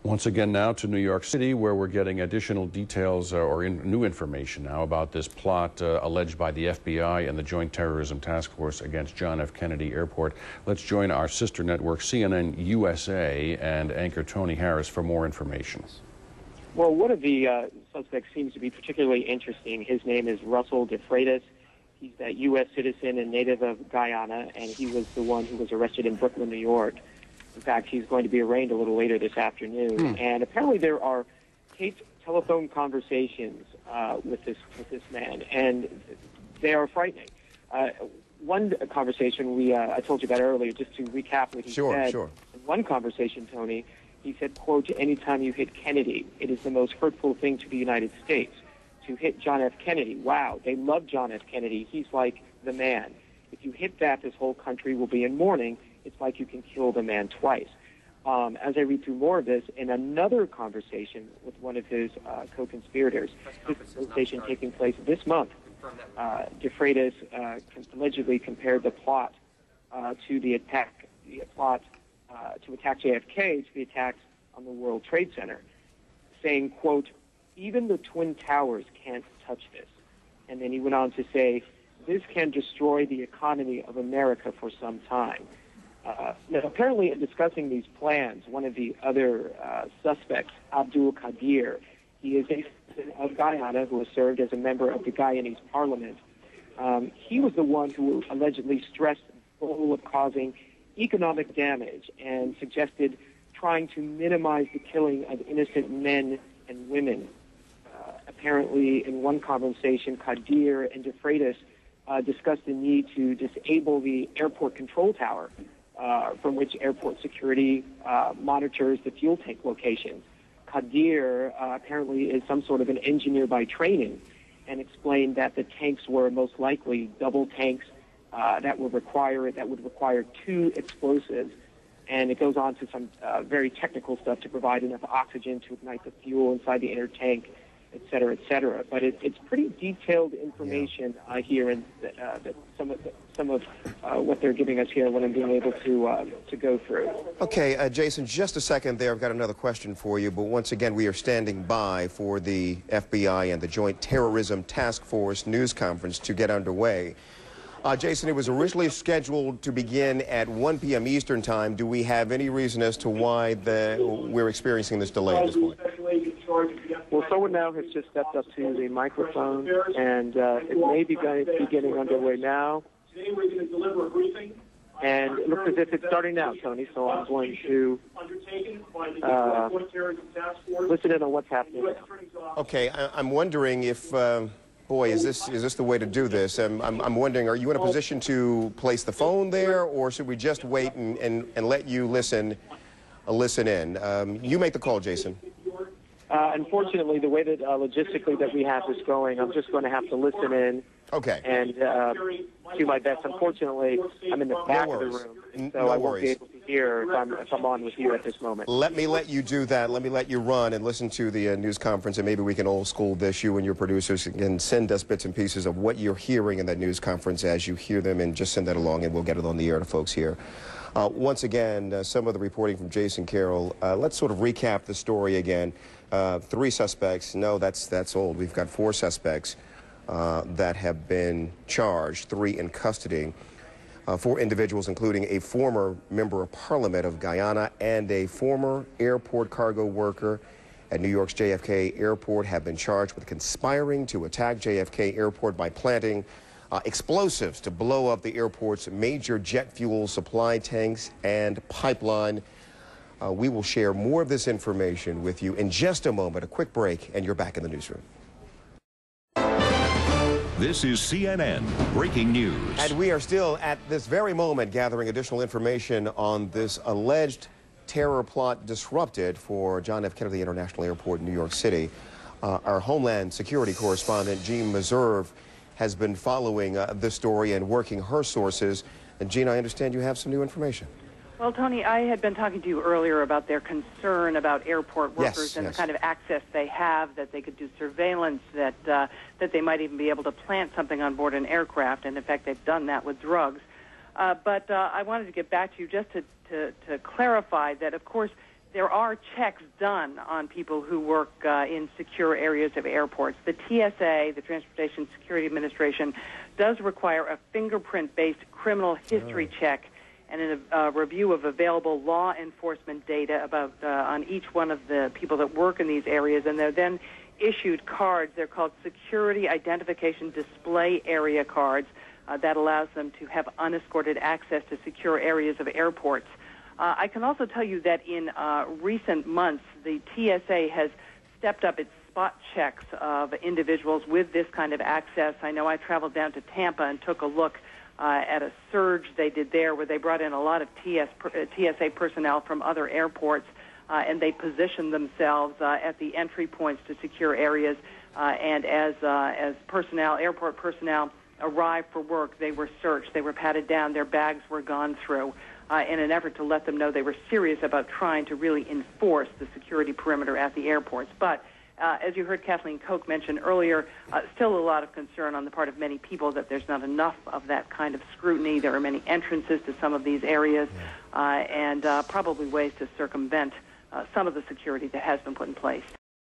Once again now to New York City, where we're getting additional details new information now about this plot alleged by the FBI and the Joint Terrorism Task Force against John F. Kennedy Airport. Let's join our sister network, CNN USA, and anchor Tony Harris for more information. Well, one of the suspects seems to be particularly interesting. His name is Russell DeFreitas. He's a U.S. citizen and native of Guyana, and he was the one who was arrested in Brooklyn, New York. In fact, he's going to be arraigned a little later this afternoon. And apparently there are taped telephone conversations with this man, and they are frightening. One conversation I told you about earlier, just to recap what he said. Sure. In one conversation, Tony, he said, quote, "Anytime you hit Kennedy, it is the most hurtful thing to the United States. To hit John F. Kennedy, wow, they love John F. Kennedy. He's like the man. If you hit that, this whole country will be in mourning. It's like you can kill the man twice." As I read through more of this, in another conversation with one of his co-conspirators, this conversation taking place this month, DeFreitas allegedly compared the plot to the attack, to attack JFK, to the attacks on the World Trade Center, saying, quote, "Even the Twin Towers can't touch this." And then he went on to say, "This can destroy the economy of America for some time." Now, apparently, in discussing these plans, one of the other suspects, Abdul Qadir, he is a citizen of Guyana who has served as a member of the Guyanese parliament. He was the one who allegedly stressed the goal of causing economic damage and suggested trying to minimize the killing of innocent men and women. Apparently, in one conversation, Qadir and DeFreitas discussed the need to disable the airport control tower, from which airport security monitors the fuel tank locations. Qadir apparently is some sort of an engineer by training, and explained that the tanks were most likely double tanks that would require two explosives. And it goes on to some very technical stuff to provide enough oxygen to ignite the fuel inside the inner tank, et cetera, et cetera. But it's pretty detailed information here, and some of what they're giving us here, what I'm being able to go through. Okay, Jason, just a second there. I've got another question for you. But once again, we are standing by for the FBI and the Joint Terrorism Task Force news conference to get underway. Jason, it was originally scheduled to begin at 1 p.m. Eastern Time. Do we have any reason as to why we're experiencing this delay at this point? Well, someone now has just stepped up to the microphone, and it may be getting underway now. Today we're going to deliver a briefing. And it looks as if it's starting now, Tony, so I'm going to listen in on what's happening now. Okay, I'm wondering if... boy, is this the way to do this? I'm wondering, are you in a position to place the phone there, or should we just wait and let you listen in? You make the call, Jason. Unfortunately, the way that logistically that we have this going, I'm just going to have to listen in. Okay. And do my best. Unfortunately, I'm in the back of the room, so I won't be able to hear if I'm on with you at this moment. Let me let you do that. Let me let you run and listen to the news conference, and maybe we can old school this. You and your producers can send us bits and pieces of what you're hearing in that news conference as you hear them, and just send that along, and we'll get it on the air to folks here. Once again, some of the reporting from Jason Carroll. Let's sort of recap the story again. 3 suspects. No, that's old. We've got 4 suspects that have been charged, 3 in custody. 4 individuals, including a former member of parliament of Guyana and a former airport cargo worker at New York's JFK airport, have been charged with conspiring to attack JFK airport by planting explosives to blow up the airport's major jet fuel supply tanks and pipeline. We will share more of this information with you in just a moment. A quick break, and you're back in the newsroom. This is CNN Breaking News. And we are still at this very moment gathering additional information on this alleged terror plot disrupted for John F. Kennedy International Airport in New York City. Our Homeland Security correspondent, Jean Meserve, has been following this story and working her sources. And Jean, I understand you have some new information. Well, Tony, I had been talking to you earlier about their concern about airport workers and the kind of access they have, that they could do surveillance, that they might even be able to plant something on board an aircraft, and in fact they've done that with drugs. But I wanted to get back to you just to clarify that, of course, there are checks done on people who work in secure areas of airports. The TSA, the Transportation Security Administration, does require a fingerprint-based criminal history check and a review of available law enforcement data about on each one of the people that work in these areas, and they're then issued cards. They're called Security Identification Display Area cards that allows them to have unescorted access to secure areas of airports. I can also tell you that in recent months, the TSA has stepped up its spot checks of individuals with this kind of access. I know I traveled down to Tampa and took a look at a surge they did there where they brought in a lot of TSA personnel from other airports, and they positioned themselves at the entry points to secure areas. And as airport personnel arrived for work, they were searched, they were patted down, their bags were gone through in an effort to let them know they were serious about trying to really enforce the security perimeter at the airports. But as you heard Kathleen Koch mention earlier, still a lot of concern on the part of many people that there's not enough of that kind of scrutiny. There are many entrances to some of these areas and probably ways to circumvent some of the security that has been put in place.